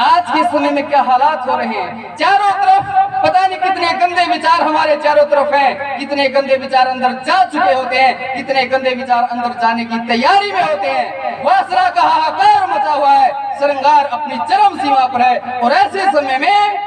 आज के समय में क्या हालात हो रहे हैं। चारों तरफ पता नहीं कितने गंदे विचार हमारे चारों तरफ हैं, कितने गंदे विचार अंदर जा चुके होते हैं, कितने गंदे विचार अंदर जाने की तैयारी में होते हैं। वासना का हाहाकार मचा हुआ है, श्रृंगार अपनी चरम सीमा पर है। और ऐसे समय में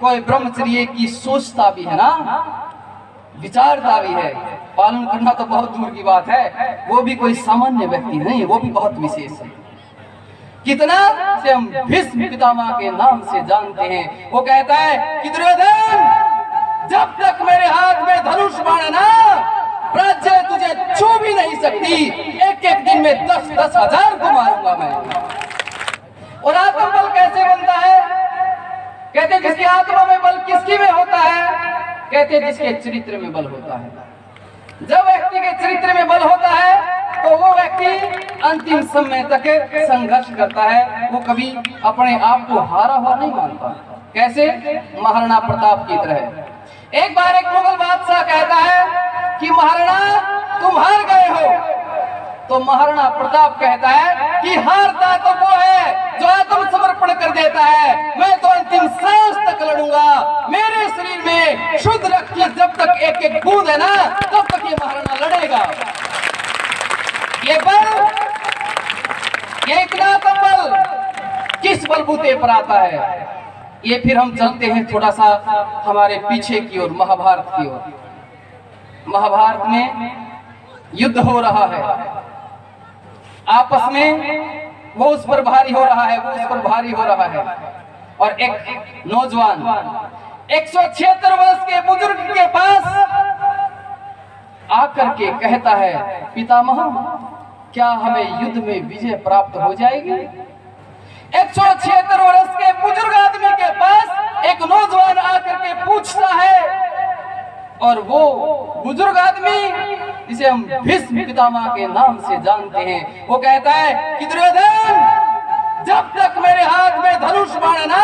कोई ब्रह्मचर्य की सोचता भी है ना, विचारता भी है, पालन करना तो बहुत दूर की बात है, वो भी कोई सामान्य व्यक्ति नहीं, वो भी बहुत विशेष है। कितना से हम भीष्म पितामह के नाम से जानते हैं। वो कहता है कि दुर्योधन, जब तक मेरे हाथ में धनुष बाण है ना, प्रज्ञा तुझे छू भी नहीं सकती। एक एक दिन में 10-10 हजार को मारूंगा मैं। और आत्मबल कैसे बनता है? कहते जिसकी आत्मा में बल किसकी में होता है? कहते जिसके चरित्र में बल होता है। जब व्यक्ति के चरित्र में बल होता है तो वो व्यक्ति अंतिम समय तक संघर्ष करता है, वो कभी अपने आप को हारा हुआ नहीं मानता। कैसे? महाराणा प्रताप की तरह। एक बार एक मुगल बादशाह कहता है कि महाराणा तुम हार गए हो, तो महाराणा प्रताप कहता है कि हारता तो वो है जो आत्मसमर्पण कर देता है, मैं तो अंतिम सांस तक लड़ूंगा। मेरे शरीर में शुद्ध रक्त की जब तक एक एक बूंद है ना, तब तक ये महाराणा लड़ेगा। ये बल, ये इतना बल किस बलबूते पर आता है? ये फिर हम चलते हैं थोड़ा सा हमारे पीछे की ओर, महाभारत की ओर। महाभारत में युद्ध हो रहा है, आपस में वो उस पर भारी हो रहा है, वो उस पर भारी हो रहा है। और एक नौजवान 176 वर्ष के बुजुर्ग के पास आकर के कहता है, पितामह क्या हमें युद्ध में विजय प्राप्त हो जाएगी? 176 वर्ष के बुजुर्ग आदमी के पास एक नौजवान आकर के पूछता है, और वो बुजुर्ग आदमी जिसे हम भीष्म पितामह के नाम से जानते हैं, वो कहता है कि दुर्योधन, जब तक मेरे हाथ में धनुष बाण है ना,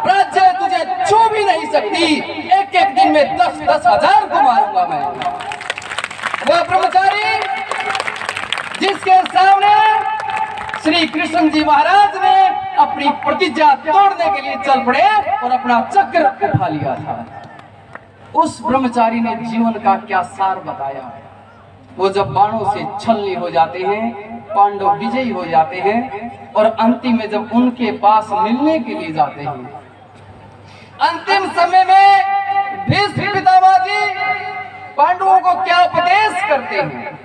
प्रज्ञा तुझे छू भी नहीं सकती। एक एक दिन में 10-10 हजार को मारूंगा मैं। वो ब्रह्मचारी जिसके सामने श्री कृष्ण जी महाराज ने अपनी प्रतिज्ञा तोड़ने के लिए चल पड़े और अपना चक्र उठा लिया था, उस ब्रह्मचारी ने जीवन का क्या सार बताया। वो जब बाणों से छलनी हो जाते हैं, पांडव विजयी हो जाते हैं, और अंतिम में जब उनके पास मिलने के लिए जाते हैं, अंतिम समय में भीष्म पितामह जी पांडवों को क्या उपदेश करते हैं?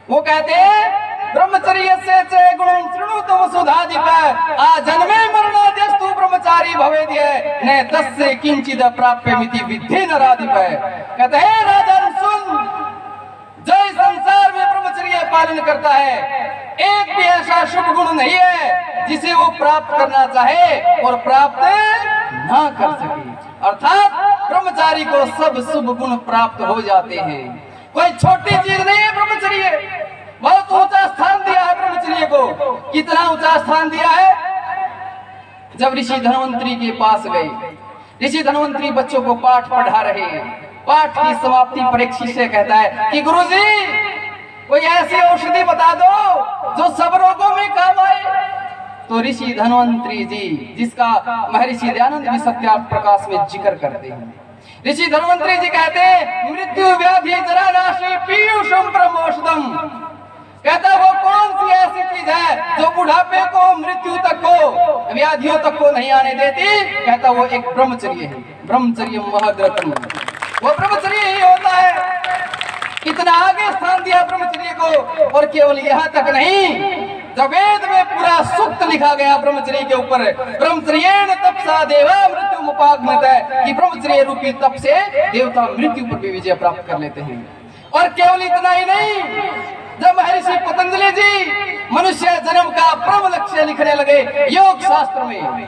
वो कहते हैं ब्रह्मचर्य से च गुणं शृणुत वसुधाधिप आजन्मे मरणादेस्तु ब्रह्मचारी भवेद्य न तस्य किंचिद प्राप्यमिति विद्धि नराधिप। कहते हैं राजन सुन, जो इस संसार में ब्रह्मचर्य पालन करता है, एक भी ऐसा शुभ गुण नहीं है जिसे वो प्राप्त करना चाहे और प्राप्त ना कर सके। अर्थात ब्रह्मचारी को सब शुभ गुण प्राप्त हो जाते हैं। कोई छोटी चीज नहीं है ब्रह्मचर्य, बहुत ऊंचा स्थान दिया है ब्रह्मचर्य को। कितना ऊंचा स्थान दिया है? जब ऋषि धन्वंतरी के पास गए, ऋषि धन्वंतरी बच्चों को पाठ पढ़ा रहे हैं। पाठ की समाप्ति पर एक शिष्य कहता है कि गुरुजी कोई ऐसी औषधि बता दो जो सब रोगों में काम आए। तो ऋषि धन्वंतरी जी, जिसका महर्षि दयानंद भी सत्यार्थ प्रकाश में जिक्र करते हैं, ऋषि धन्वंतरी जी कहते हैं मृत्यु व्याधि जरा नाशी पीयूषम ब्रह्मौषधम। कहता वो कौन सी ऐसी चीज है जो बुढ़ापे को, मृत्यु तक को, व्याधियों तक को नहीं आने देती? कहता वो एक ब्रह्मचर्य है, ब्रह्मचर्य महद्रतम। वो ब्रह्मचर्य ही होता है। कितना आगे स्थान दिया ब्रह्मचर्य को। और केवल यहाँ तक नहीं, जब वेद में पूरा सूक्त लिखा गया ब्रह्मचर्य के ऊपर, ब्रह्मचर्येण तपसा देवा मृत्यु मुपाग्नत, कि ब्रह्मचर्य रूपी तप से देवता मृत्यु पर भी विजय प्राप्त कर लेते हैं। और केवल इतना ही नहीं, जब महर्षि पतंजलि जी मनुष्य जन्म का परम लक्ष्य लिखने लगे योग शास्त्र में,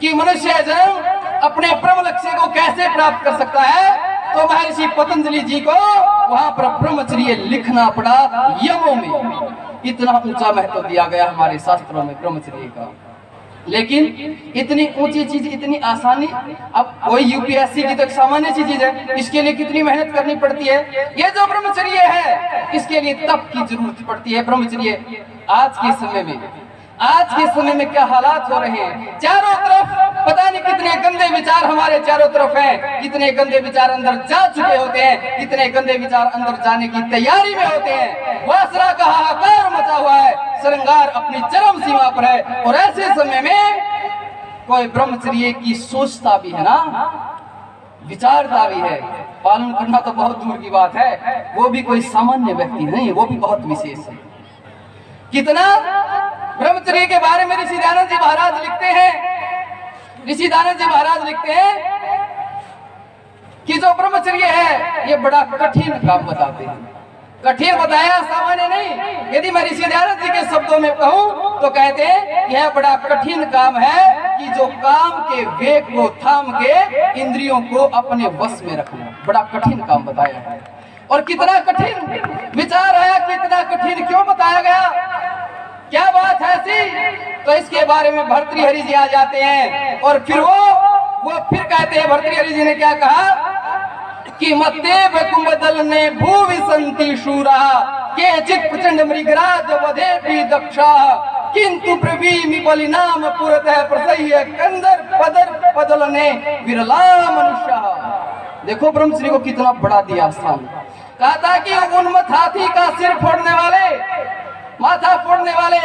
कि मनुष्य जन्म अपने परम लक्ष्य को कैसे प्राप्त कर सकता है, तो महर्षि पतंजलि जी को वहां पर ब्रह्मचर्य लिखना पड़ा यमों में। इतना ऊंचा महत्व दिया गया हमारे शास्त्रों में ब्रह्मचर्य का। लेकिन इतनी ऊंची चीज, इतनी आसानी, अब कोई यूपीएससी की तो एक सामान्य सी चीज है, इसके लिए कितनी मेहनत करनी पड़ती है। ये जो ब्रह्मचर्य है, इसके लिए तप की जरूरत पड़ती है। ब्रह्मचर्य आज के समय में, आज के समय में क्या हालात हो रहे हैं, चारों तरफ पता नहीं कितने गंदे विचार हमारे चारों तरफ हैं, कितने गंदे विचार अंदर जा चुके होते हैं, कितने गंदे विचार अंदर जाने की तैयारी में होते हैं। वासना का हाहाकार मचा हुआ है, श्रृंगार अपनी चरम सीमा पर है। और ऐसे समय में कोई ब्रह्मचर्य की सोचता भी है ना, विचारता भी है, पालन करना तो बहुत दूर की बात है, वो भी कोई सामान्य व्यक्ति नहीं, वो भी बहुत विशेष है। कितना ब्रह्मचर्य के बारे में ऋषि दयानंद जी महाराज लिखते हैं, ऋषि दयानंद जी महाराज लिखते हैं कि जो ब्रह्मचर्य है ये बड़ा कठिन काम बताते हैं। कठिन बताया, सामान्य नहीं। यदि मैं ऋषि दयानंद जी के शब्दों में कहूं तो कहते हैं यह बड़ा कठिन काम है कि जो काम के वेग को थाम के इंद्रियों को अपने वश में रखना, बड़ा कठिन काम बताया है। और कितना कठिन विचार आया, कितना कठिन क्यों बताया गया, क्या बात है ऐसी, तो इसके बारे में भर्तृहरि जी आ जाते हैं और फिर वो फिर कहते हैं, भर्तृहरि जी ने क्या कहा कि मत्तेव कुंभदल ने भूविसंति शूरा के चित प्रचंड मृगराज वधे दक्षा किंतु प्रवीमि बलिनाम पुरतः प्रसह्य कंदर पदर पदल ने विरला मनुष्य। देखो ब्रह्मचर्य को कितना बड़ा दिया स्थान। कहा था कि उन्मत्त हाथी का सिर फोड़ने वाले, माथा फोड़ने वाले,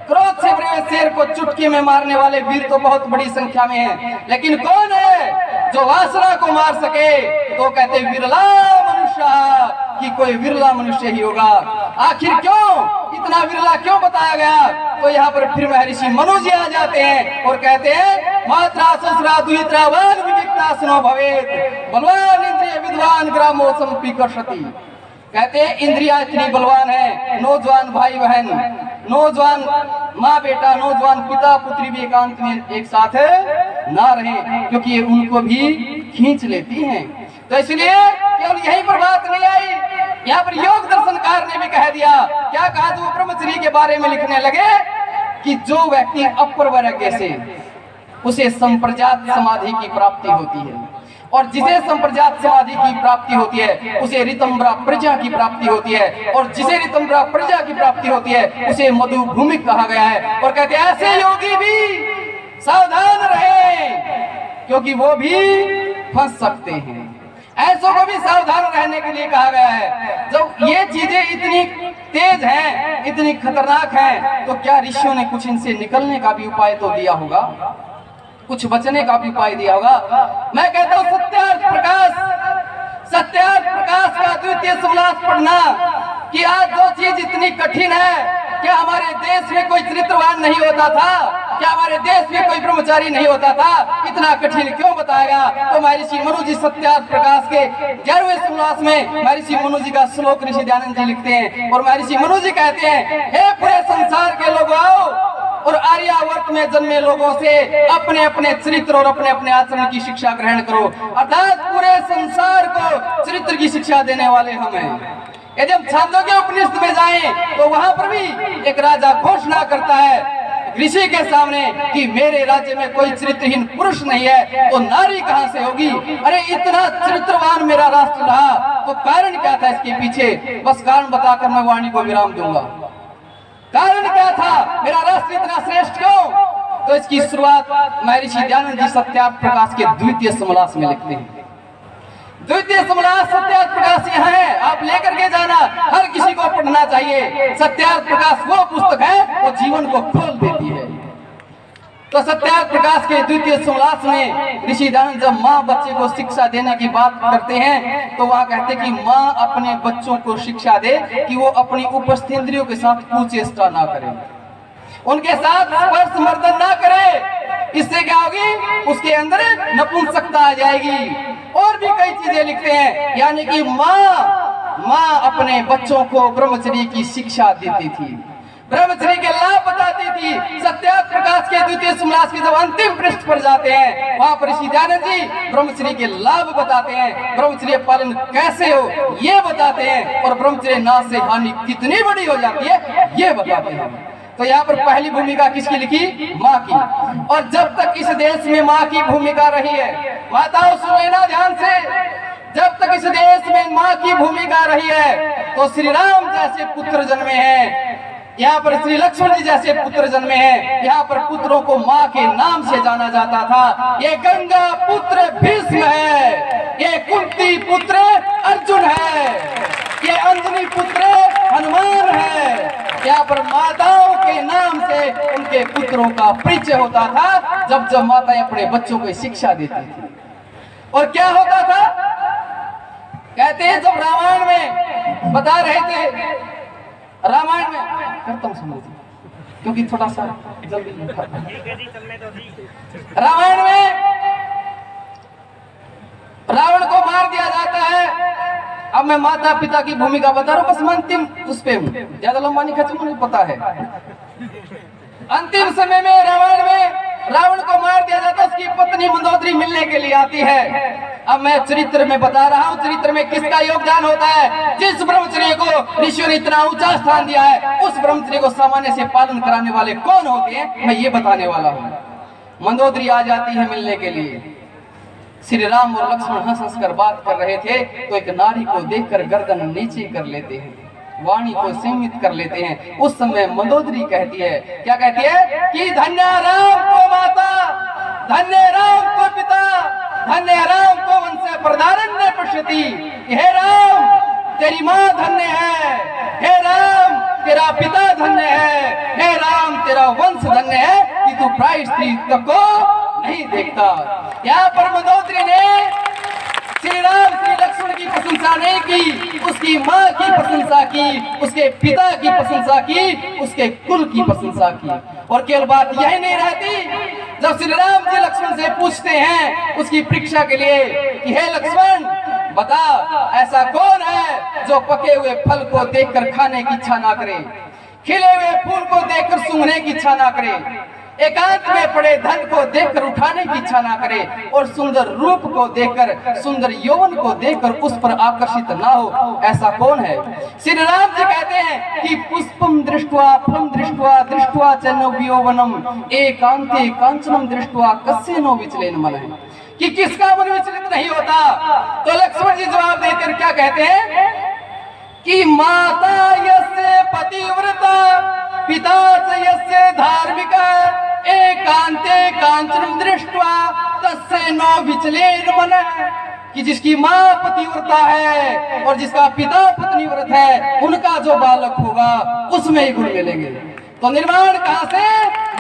क्रोध से भरे शेर को चुटकी में मारने वाले वीर तो बहुत बड़ी संख्या में हैं, लेकिन कौन है जो वासना को मार सके, तो कहते विरला मनुष्य, कि कोई विरला मनुष्य ही होगा। आखिर क्यों इतना विरला क्यों बताया गया, तो यहाँ पर फिर महर्षि मनु जी आ जाते हैं और कहते हैं मात्रा ससुरा दुहित्रा वान विविक्ता सुनो भवेत बलवान इंद्रिय विद्वान ग्रामो संपिकर्षति। कहते हैं इंद्रिया इतनी बलवान है, नौजवान भाई बहन, नौजवान माँ बेटा, नौजवान पिता पुत्री भी एकांत में एक साथ ना रहे, क्योंकि उनको भी खींच लेती हैं। तो इसलिए केवल यही पर बात नहीं आई, यहाँ पर योग दर्शनकार ने भी कह दिया। क्या कहा, जो ब्रह्मचर्य के बारे में लिखने लगे कि जो व्यक्ति अपर वैराग्य से उसे संप्रजात समाधि की प्राप्ति होती है, और जिसे संप्रजात समाधि की प्राप्ति होती है उसे ऋतंभरा प्रजा की प्राप्ति होती है, और जिसे ऋतंभरा प्रजा की प्राप्ति होती है उसे मधुभूमिक कहा गया है। और कहते हैं ऐसे योगी भी सावधान रहे, क्योंकि वो भी फंस सकते हैं। ऐसों को भी सावधान रहने के लिए कहा गया है। जब ये चीजें इतनी तेज हैं, इतनी खतरनाक हैं, तो क्या ऋषियों ने कुछ इनसे निकलने का भी उपाय तो दिया होगा, कुछ बचने का भी उपाय दिया होगा। मैं कहता हूँ सत्यार्थ प्रकाश का द्वितीय समास पढ़ना, कि आज जो चीज इतनी कठिन है, क्या हमारे देश में कोई चरित्रवान नहीं होता था, क्या हमारे देश में कोई ब्रह्मचारी नहीं होता था, इतना कठिन क्यों बताया। तो महर्षि मनु जी सत्यार्थ प्रकाश के 11वें समास में महर्षि मनु जी का श्लोक ऋषि दयानंद जी लिखते हैं, और महर्षि मनु जी कहते हैं हे पूरे संसार के लोग आओ और आर्यावर्त में जन्मे लोगों से अपने अपने चरित्र और अपने अपने आचरण की शिक्षा ग्रहण करो। अर्थात पूरे संसार को चरित्र की शिक्षा देने वाले हम हैं। यदि हम छांदोग्य उपनिषद में जाएं तो वहां पर भी एक राजा घोषणा करता है ऋषि के सामने कि मेरे राज्य में कोई चरित्रहीन पुरुष नहीं है, तो नारी कहां से होगी। अरे इतना चरित्रवान मेरा राष्ट्र रहा, तो कारण क्या था इसके पीछे, बस कारण बताकर मैं वाणी को विराम दूंगा। कारण क्या था, मेरा राष्ट्र इतना श्रेष्ठ क्यों, तो इसकी शुरुआत महर्षि दयानंद जी सत्यार्थ प्रकाश के द्वितीय समलास में लिखते हैं। द्वितीय समलास सत्यार्थ प्रकाश यहाँ है, आप लेकर के जाना, हर किसी को पढ़ना चाहिए। सत्यार्थ प्रकाश वो पुस्तक है वो जीवन को खोल देती है। तो सत्यार्थ प्रकाश के द्वितीय समलास में ऋषि दयानंद जब माँ बच्चे को शिक्षा देने की बात करते हैं, तो वहाँ कहते हैं कि माँ अपने बच्चों को शिक्षा दे कि वो अपनी उपस्थ इंद्रियों के साथ कुचेष्टा ना करे, उनके साथ स्पर्श मर्दन ना करे। इससे क्या होगी, उसके अंदर नपुंसकता आ जाएगी। और भी कई चीजें लिखते हैं, यानी कि माँ अपने बच्चों को ब्रह्मचर्य की शिक्षा देती थी, ब्रह्मचर्य के लाभ बताती थी। सत्यार्थ प्रकाश के द्वितीय समलास के जब अंतिम पृष्ठ पर जाते हैं, वहां पर ऋषि दयानंद जी ब्रह्मचर्य के लाभ बताते हैं, ब्रह्मचर्य पालन कैसे हो ये बताते हैं, और ब्रह्मचर्य नाश से हानि कितनी बड़ी हो जाती है ये बताते हैं। तो यहाँ पर पहली भूमिका किसकी लिखी, माँ की। और जब तक इस देश में माँ की भूमिका रही है, माताओं सुन लेना ध्यान से, जब तक इस देश में माँ की भूमिका रही है, तो श्री राम जैसे पुत्र जन्मे हैं, यहाँ पर श्री लक्ष्मण जी जैसे पुत्र जन्मे हैं। यहाँ पर पुत्रों को माँ के नाम से जाना जाता था। ये गंगा पुत्र भीष्म है, ये कुंती पुत्र अर्जुन है, ये अंजनी पुत्र हनुमान है। यहाँ पर माताओं के नाम से उनके पुत्रों का परिचय होता था जब जब माताएं अपने बच्चों को शिक्षा देती थी। और क्या होता था, कहते हैं जब रामायण में बता रहे थे, रामायण में करता हूँ समझ, क्योंकि थोड़ा सा जल्दी रामायण में रावण को मार दिया जाता है। अब मैं माता पिता की भूमिका बता रहा हूँ, बस मैं अंतिम उस पे हूँ, ज्यादा लंबा नहीं खींचूंगा, मुझे पता है। अंतिम समय में रामायण में रावण को मार दिया जाता है, उसकी पत्नी मंदोदरी मिलने के लिए आती है। अब मैं चरित्र में बता रहा हूँ, चरित्र में किसका योगदान होता है। जिस ब्रह्मचर्य को ऋषियों ने इतना ऊंचा स्थान दिया है, उस ब्रह्मचर्य को सामान्य से पालन कराने वाले कौन होते हैं, मैं ये बताने वाला हूँ। मंदोदरी आ जाती है मिलने के लिए। श्री राम और लक्ष्मण हंस हंस कर बात कर रहे थे तो एक नारी को देखकर गर्दन नीचे कर लेते हैं, वाणी को सीमित कर लेते हैं। उस समय मंदोदरी कहती है, क्या कहती है कि धन्य राम को माता, धन्य राम को पिता, धन्य राम को वंश प्रधारण्य पश्यति। हे राम तेरी माँ धन्य है, हे राम तेरा पिता धन्य है, हे राम तेरा वंश धन्य है कि तू प्राय स्त्री तक को नहीं देखता। यहाँ पर मंदोदरी ने श्री राम श्री लक्ष्मण की प्रशंसा नहीं की, उसकी माँ की प्रशंसा की, उसके पिता की प्रशंसा की, उसके कुल की प्रशंसा की। और केवल बात यही नहीं रहती, जब श्री राम जी लक्ष्मण से पूछते हैं उसकी परीक्षा के लिए कि हे लक्ष्मण बता, ऐसा कौन है जो पके हुए फल को देखकर खाने की इच्छा ना करे, खिले हुए फूल को देखकर सूंघने की इच्छा ना करे, एकांत में पड़े धन को देखकर उठाने की इच्छा ना करे, और सुंदर रूप को देखकर, सुंदर यौवन को देखकर उस पर आकर्षित ना हो, ऐसा कौन है। श्री राम जी कहते हैं कि पुष्पम दृष्ट्वा फलम दृष्ट्वा दृष्ट्वा च नो यौवनम एकांते कांचनम दृष्ट्वा कस्य नो विचलेन मनः, कि किसका मन विचलित नहीं होता। तो लक्ष्मण जी जवाब देकर क्या कहते हैं कि माता यस्य पतिव्रता पिता च यस्य धार्मिका एकांते कांचनम दृष्ट्वा तस्य नो विचलेन मनः, कि जिसकी माँ पतिव्रता है और जिसका पिता पत्नीव्रत है, उनका जो बालक होगा उसमें ही गुण मिलेंगे। तो निर्माण कहाँ से,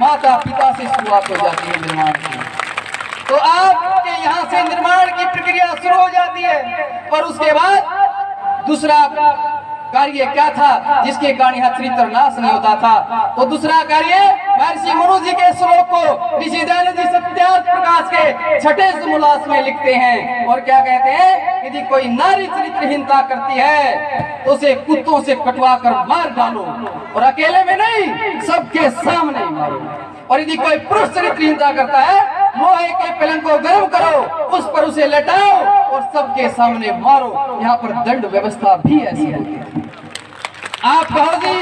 माता पिता से शुरुआत हो जाती है निर्माण की। तो आपके यहाँ से निर्माण की प्रक्रिया शुरू हो जाती है। और उसके बाद दूसरा कार्य क्या था जिसके कारण यहाँ चरित्र नाश नहीं होता था, तो दूसरा कार्य महर्षि मनु जी के श्लोक को ऋषि दयानंद जी सत्यार्थ प्रकाश के छठे समोल्लास में लिखते हैं। और क्या कहते हैं, यदि कोई नारी चरित्रहीनता करती है तो उसे कुत्तों से कटवा कर मार डालो, और अकेले में नहीं सबके सामने मारो। और यदि कोई पुरुष चरित्रहीनता करता है, लोहे के पलंग को गर्म करो, उस पर उसे लटाओ और सबके सामने मारो। यहाँ पर दंड व्यवस्था भी ऐसी होती है। आप कहो जी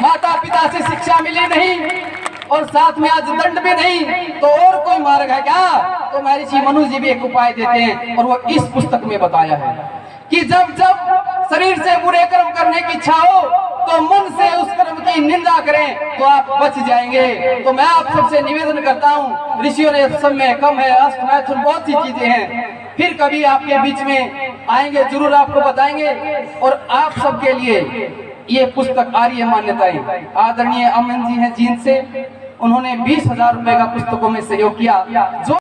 माता पिता से शिक्षा मिली नहीं और साथ में आज दंड भी नहीं, तो और कोई मार्ग है क्या। तो महर्षि मनु जी भी एक उपाय देते हैं, और वो इस पुस्तक में बताया है कि जब जब शरीर से बुरे कर्म करने की इच्छा हो तो मन से उस कर्म की निंदा करें तो आप बच जाएंगे। तो मैं आप सबसे निवेदन करता हूँ, ऋषियों ने समय कम है, अष्ट मैथुन बहुत सी चीजें हैं, फिर कभी आपके बीच में आएंगे, जरूर आपको बताएंगे। और आप सबके लिए ये पुस्तक आर्य मान्यताएं आदरणीय अमन जी हैं जींद से, उन्होंने 20,000 रुपए का पुस्तकों में सहयोग किया। जो